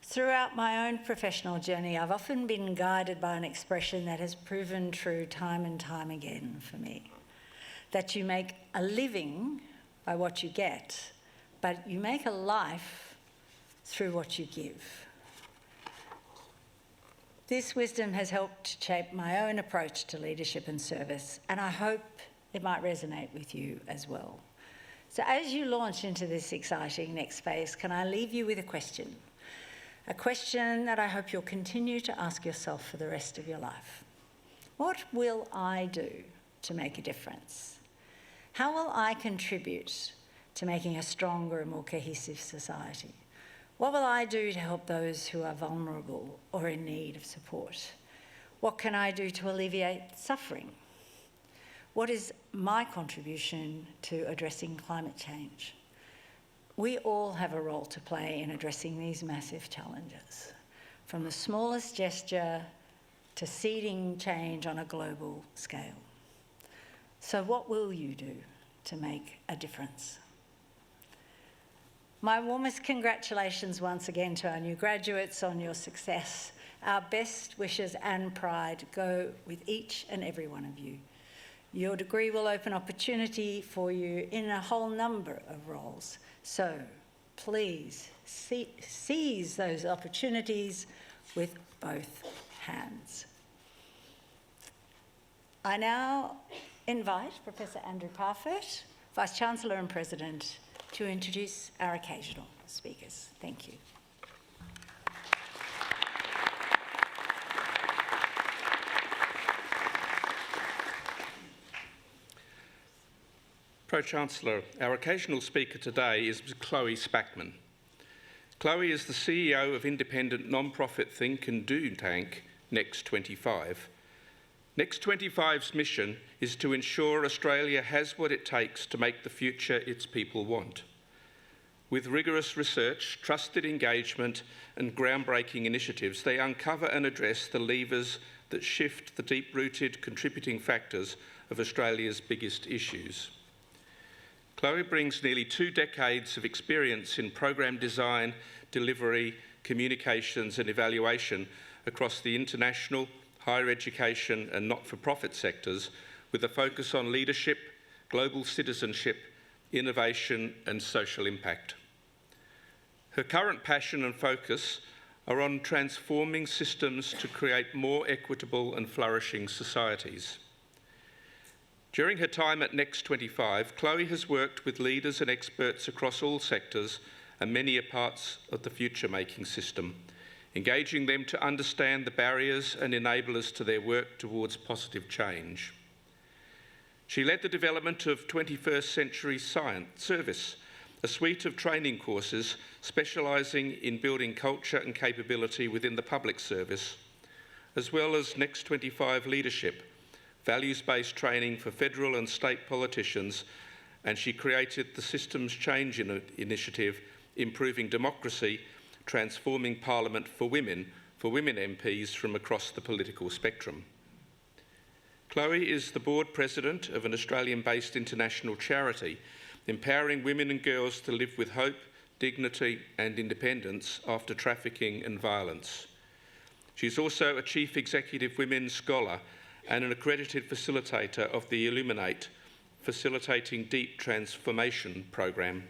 Throughout my own professional journey, I've often been guided by an expression that has proven true time and time again for me, that you make a living by what you get, but you make a life through what you give. This wisdom has helped shape my own approach to leadership and service, and I hope it might resonate with you as well. So as you launch into this exciting next phase, can I leave you with a question? A question that I hope you'll continue to ask yourself for the rest of your life. What will I do to make a difference? How will I contribute to making a stronger and more cohesive society? What will I do to help those who are vulnerable or in need of support? What can I do to alleviate suffering? What is my contribution to addressing climate change? We all have a role to play in addressing these massive challenges, from the smallest gesture to seeding change on a global scale. So what will you do to make a difference? My warmest congratulations once again to our new graduates on your success. Our best wishes and pride go with each and every one of you. Your degree will open opportunity for you in a whole number of roles. So please seize those opportunities with both hands. I now invite Professor Andrew Parfitt, Vice-Chancellor and President, to introduce our occasional speakers. Thank you.
Pro-Chancellor, our occasional speaker today is Chloe Spackman. Chloe is the CEO of independent non-profit think and do tank Next25. Next25's mission is to ensure Australia has what it takes to make the future its people want. With rigorous research, trusted engagement and groundbreaking initiatives, they uncover and address the levers that shift the deep-rooted contributing factors of Australia's biggest issues. Chloe brings nearly 2 decades of experience in program design, delivery, communications and evaluation across the international, higher education and not-for-profit sectors, with a focus on leadership, global citizenship, innovation and social impact. Her current passion and focus are on transforming systems to create more equitable and flourishing societies. During her time at Next25, Chloe has worked with leaders and experts across all sectors and many parts of the future-making system, engaging them to understand the barriers and enablers to their work towards positive change. She led the development of 21st Century Science Service, a suite of training courses specialising in building culture and capability within the public service, as well as Next25 Leadership, values-based training for federal and state politicians, and she created the Systems Change Initiative, Improving Democracy, Transforming Parliament for Women MPs from across the political spectrum. Chloe is the board president of an Australian-based international charity, empowering women and girls to live with hope, dignity and independence after trafficking and violence. She's also a Chief Executive Women's Scholar and an accredited facilitator of the Illuminate, Facilitating Deep Transformation program.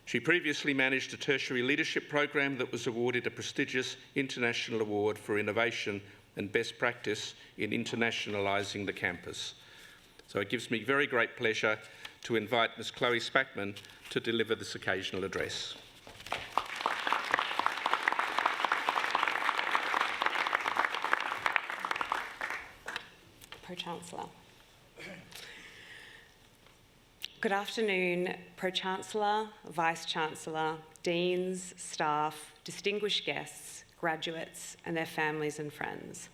She previously managed a tertiary leadership program that was awarded a prestigious international award for innovation and best practice in internationalising the campus. So it gives me very great pleasure to invite Ms. Chloe Spackman to deliver this occasional address.
Pro-Chancellor. Good afternoon, Pro-Chancellor, Vice-Chancellor, Deans, staff, distinguished guests, graduates and their families and friends.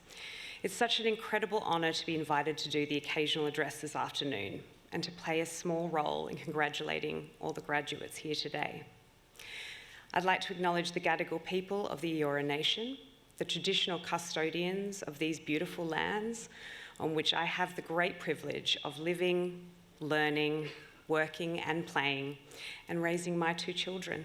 It's such an incredible honour to be invited to do the occasional address this afternoon and to play a small role in congratulating all the graduates here today. I'd like to acknowledge the Gadigal people of the Eora Nation, the traditional custodians of these beautiful lands on which I have the great privilege of living, learning, working and playing, and raising my 2 children.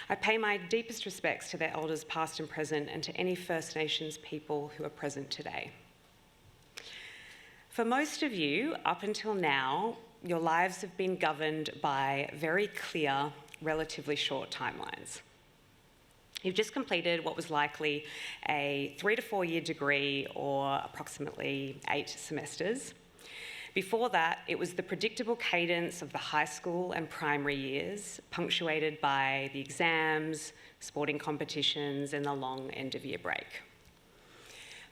I pay my deepest respects to their elders past and present and to any First Nations people who are present today. For most of you, up until now, your lives have been governed by very clear, relatively short timelines. You've just completed what was likely a 3 to 4 year degree or approximately 8 semesters. Before that, it was the predictable cadence of the high school and primary years, punctuated by the exams, sporting competitions, and the long end-of-year break.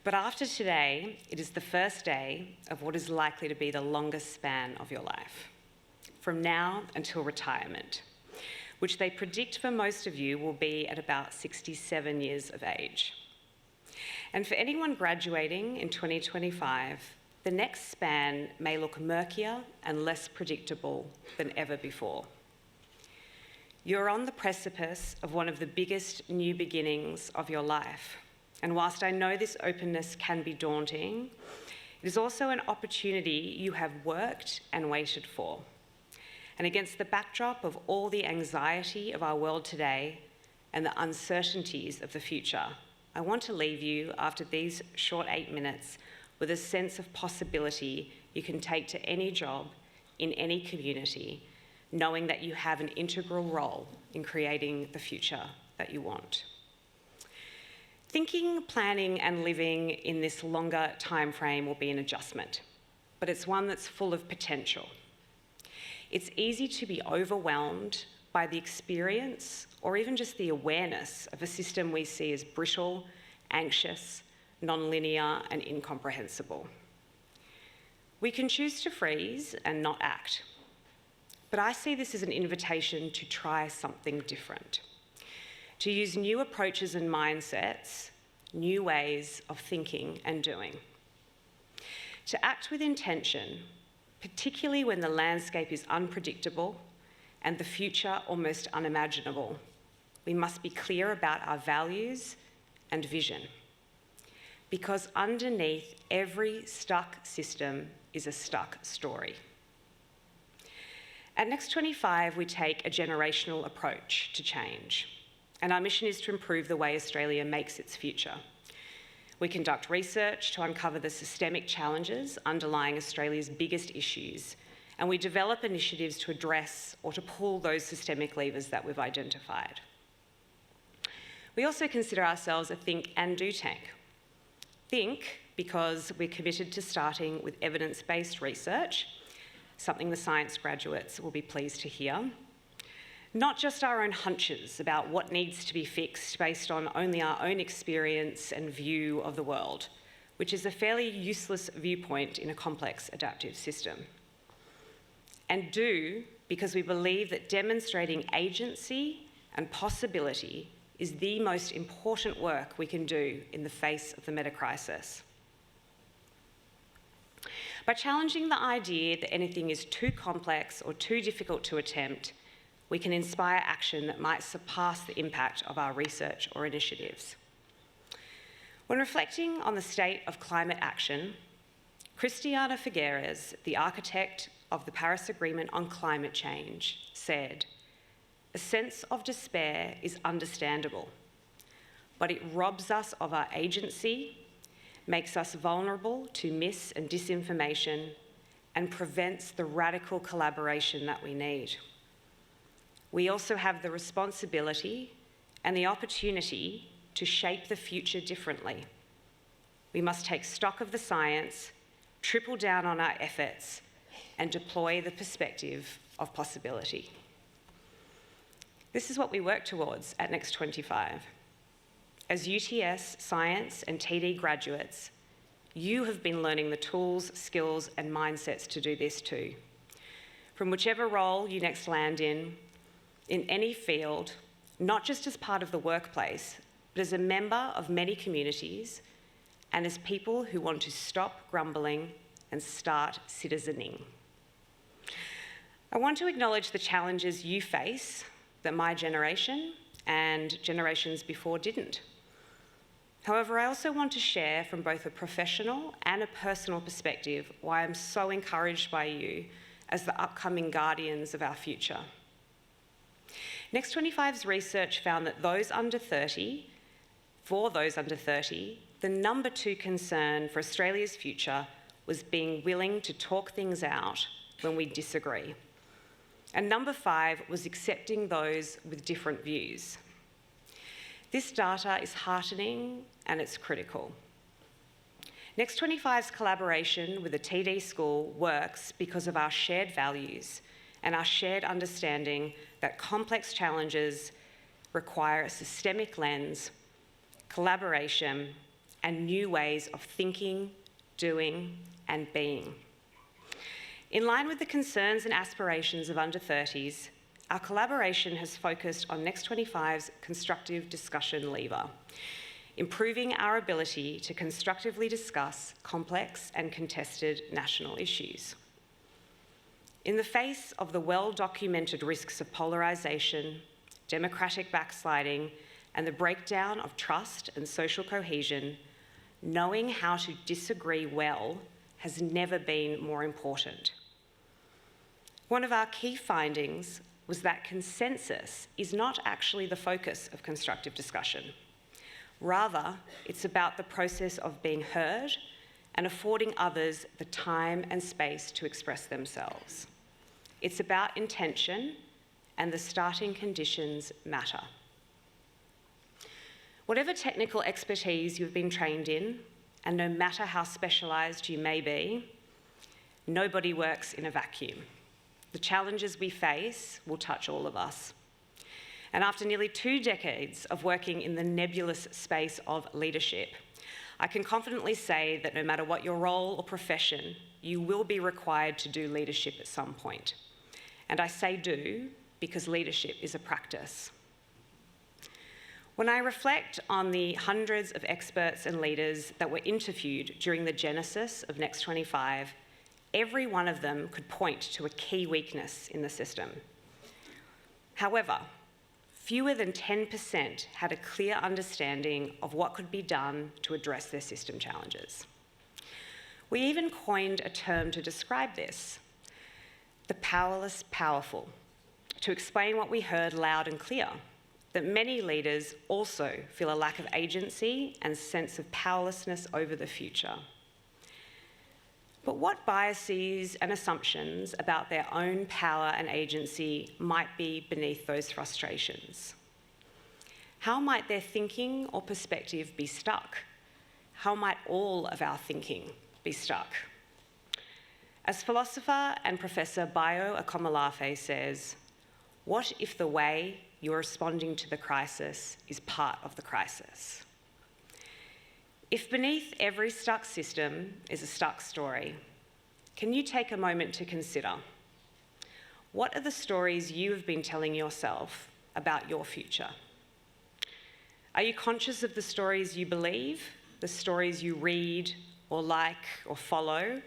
But after today, it is the first day of what is likely to be the longest span of your life, from now until retirement, which they predict for most of you will be at about 67 years of age. And for anyone graduating in 2025, the next span may look murkier and less predictable than ever before. You're on the precipice of one of the biggest new beginnings of your life. And whilst I know this openness can be daunting, it is also an opportunity you have worked and waited for. And against the backdrop of all the anxiety of our world today and the uncertainties of the future, I want to leave you after these short 8 minutes with a sense of possibility you can take to any job in any community, knowing that you have an integral role in creating the future that you want. Thinking, planning, and living in this longer time frame will be an adjustment, but it's one that's full of potential. It's easy to be overwhelmed by the experience or even just the awareness of a system we see as brittle, anxious, non-linear, and incomprehensible. We can choose to freeze and not act, but I see this as an invitation to try something different, to use new approaches and mindsets, new ways of thinking and doing. To act with intention, particularly when the landscape is unpredictable and the future almost unimaginable, we must be clear about our values and vision. Because underneath every stuck system is a stuck story. At Next 25, we take a generational approach to change. And our mission is to improve the way Australia makes its future. We conduct research to uncover the systemic challenges underlying Australia's biggest issues, and we develop initiatives to address or to pull those systemic levers that we've identified. We also consider ourselves a think and do tank. Think because we're committed to starting with evidence-based research, something the science graduates will be pleased to hear. Not just our own hunches about what needs to be fixed based on only our own experience and view of the world, which is a fairly useless viewpoint in a complex adaptive system. And do because we believe that demonstrating agency and possibility is the most important work we can do in the face of the meta-crisis. By challenging the idea that anything is too complex or too difficult to attempt, we can inspire action that might surpass the impact of our research or initiatives. When reflecting on the state of climate action, Christiana Figueres, the architect of the Paris Agreement on Climate Change, said, "A sense of despair is understandable, but it robs us of our agency, makes us vulnerable to mis- and disinformation, and prevents the radical collaboration that we need. We also have the responsibility and the opportunity to shape the future differently. We must take stock of the science, triple down on our efforts, and deploy the perspective of possibility." This is what we work towards at Next 25. As UTS science and TD graduates, you have been learning the tools, skills, and mindsets to do this too. From whichever role you next land in any field, not just as part of the workplace, but as a member of many communities and as people who want to stop grumbling and start citizening. I want to acknowledge the challenges you face that my generation and generations before didn't. However, I also want to share from both a professional and a personal perspective why I'm so encouraged by you as the upcoming guardians of our future. Next 25's research found that for those under 30, the number 2 concern for Australia's future was being willing to talk things out when we disagree. And number 5 was accepting those with different views. This data is heartening and it's critical. Next 25's collaboration with the TD School works because of our shared values and our shared understanding that complex challenges require a systemic lens, collaboration, and new ways of thinking, doing, and being. In line with the concerns and aspirations of under 30s, our collaboration has focused on Next 25's constructive discussion lever, improving our ability to constructively discuss complex and contested national issues. In the face of the well-documented risks of polarisation, democratic backsliding, and the breakdown of trust and social cohesion, knowing how to disagree well has never been more important. One of our key findings was that consensus is not actually the focus of constructive discussion. Rather, it's about the process of being heard and affording others the time and space to express themselves. It's about intention, and the starting conditions matter. Whatever technical expertise you've been trained in, and no matter how specialised you may be, nobody works in a vacuum. The challenges we face will touch all of us. And after nearly 2 decades of working in the nebulous space of leadership, I can confidently say that no matter what your role or profession, you will be required to do leadership at some point. And I say do because leadership is a practice. When I reflect on the hundreds of experts and leaders that were interviewed during the genesis of Next 25, every one of them could point to a key weakness in the system. However, fewer than 10% had a clear understanding of what could be done to address their system challenges. We even coined a term to describe this, the powerless powerful, to explain what we heard loud and clear, that many leaders also feel a lack of agency and sense of powerlessness over the future. But what biases and assumptions about their own power and agency might be beneath those frustrations? How might their thinking or perspective be stuck? How might all of our thinking be stuck? As philosopher and Professor Bayo Akomolafe says, what if the way you're responding to the crisis is part of the crisis? If beneath every stuck system is a stuck story, can you take a moment to consider, what are the stories you have been telling yourself about your future? Are you conscious of the stories you believe, the stories you read or like or follow,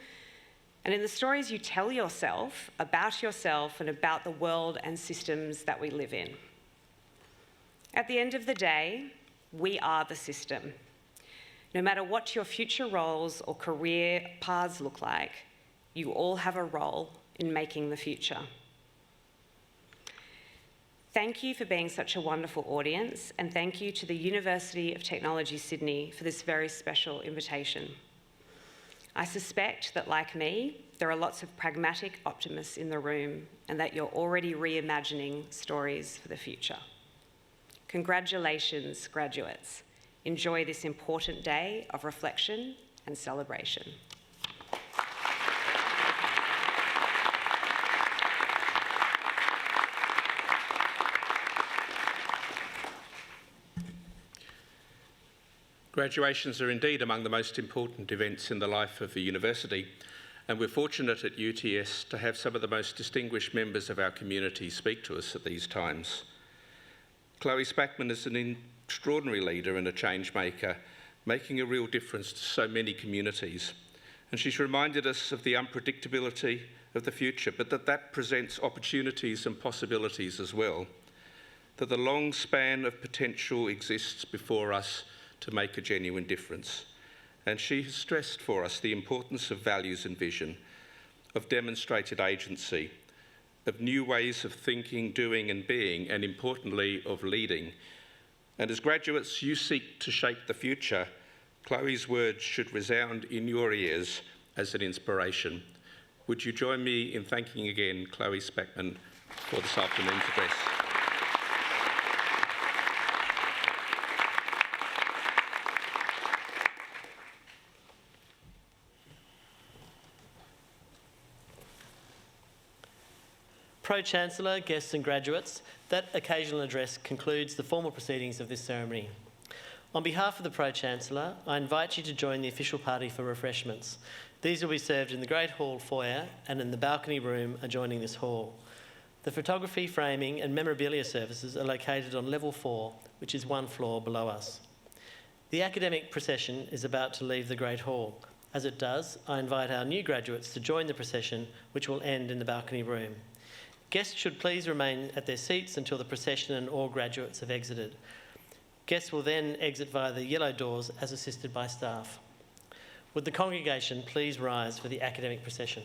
and in the stories you tell yourself and about the world and systems that we live in? At the end of the day, we are the system. No matter what your future roles or career paths look like, you all have a role in making the future. Thank you for being such a wonderful audience, and thank you to the University of Technology Sydney for this very special invitation. I suspect that, like me, there are lots of pragmatic optimists in the room and that you're already reimagining stories for the future. Congratulations, graduates. Enjoy this important day of reflection and celebration.
Graduations are indeed among the most important events in the life of a university, and we're fortunate at UTS to have some of the most distinguished members of our community speak to us at these times. Chloe Spackman is an extraordinary leader and a change maker, making a real difference to so many communities. And she's reminded us of the unpredictability of the future, but that presents opportunities and possibilities as well. That the long span of potential exists before us to make a genuine difference. And she has stressed for us the importance of values and vision, of demonstrated agency, of new ways of thinking, doing and being, and importantly, of leading. And as graduates, you seek to shape the future. Chloe's words should resound in your ears as an inspiration. Would you join me in thanking again Chloe Spackman for this afternoon's address?
Pro-Chancellor, guests and graduates, that occasional address concludes the formal proceedings of this ceremony. On behalf of the Pro-Chancellor, I invite you to join the official party for refreshments. These will be served in the Great Hall foyer and in the balcony room adjoining this hall. The photography, framing and memorabilia services are located on level 4, which is one floor below us. The academic procession is about to leave the Great Hall. As it does, I invite our new graduates to join the procession, which will end in the balcony room. Guests should please remain at their seats until the procession and all graduates have exited. Guests will then exit via the yellow doors as assisted by staff. Would the congregation please rise for the academic procession?